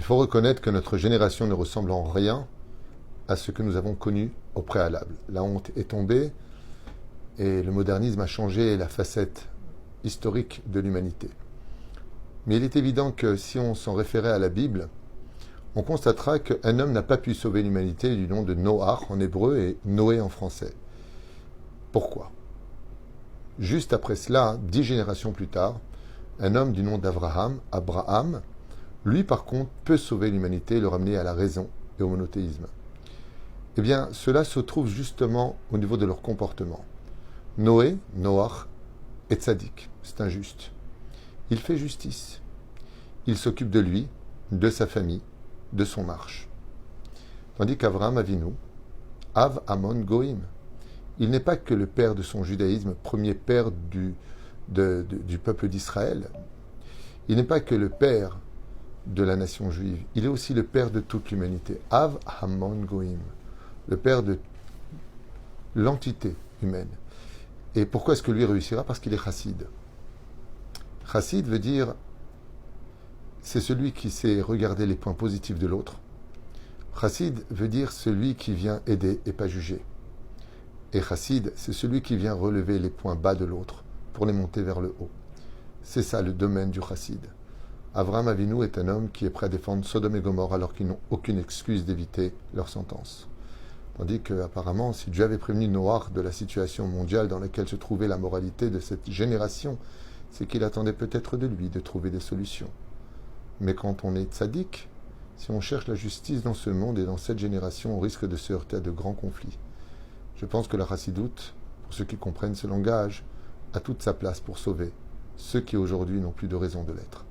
Il faut reconnaître que notre génération ne ressemble en rien à ce que nous avons connu au préalable. La honte est tombée et le modernisme a changé la facette historique de l'humanité. Mais il est évident que si on s'en référait à la Bible, on constatera qu'un homme n'a pas pu sauver l'humanité du nom de Noach en hébreu et Noé en français. Pourquoi? Juste après cela, 10 générations plus tard, un homme du nom d'Abraham, Abraham, lui par contre peut sauver l'humanité et le ramener à la raison et au monothéisme. Eh bien, cela se trouve justement au niveau de leur comportement. Noé, Noach, est tzaddik, c'est injuste. Il fait justice. Il s'occupe de lui, de sa famille, de son marche. Tandis qu'Avraham Avinu, Av Amon Goïm, il n'est pas que le père de son judaïsme, premier père du peuple d'Israël. Il n'est pas que le père de la nation juive. Il est aussi le père de toute l'humanité. Av Amon Goïm, le père de l'entité humaine. Et pourquoi est-ce que lui réussira? Parce qu'il est chassid. Chassid veut dire, c'est celui qui sait regarder les points positifs de l'autre. Chassid veut dire celui qui vient aider et pas juger. Et chassid, c'est celui qui vient relever les points bas de l'autre pour les monter vers le haut. C'est ça le domaine du chassid. Avraham Avinu est un homme qui est prêt à défendre Sodome et Gomorrhe alors qu'ils n'ont aucune excuse d'éviter leur sentence. Tandis qu'apparemment, si Dieu avait prévenu Noach de la situation mondiale dans laquelle se trouvait la moralité de cette génération, c'est qu'il attendait peut-être de lui de trouver des solutions. Mais quand on est tzaddik, si on cherche la justice dans ce monde et dans cette génération, on risque de se heurter à de grands conflits. Je pense que la chassidoute, pour ceux qui comprennent ce langage, a toute sa place pour sauver ceux qui aujourd'hui n'ont plus de raison de l'être.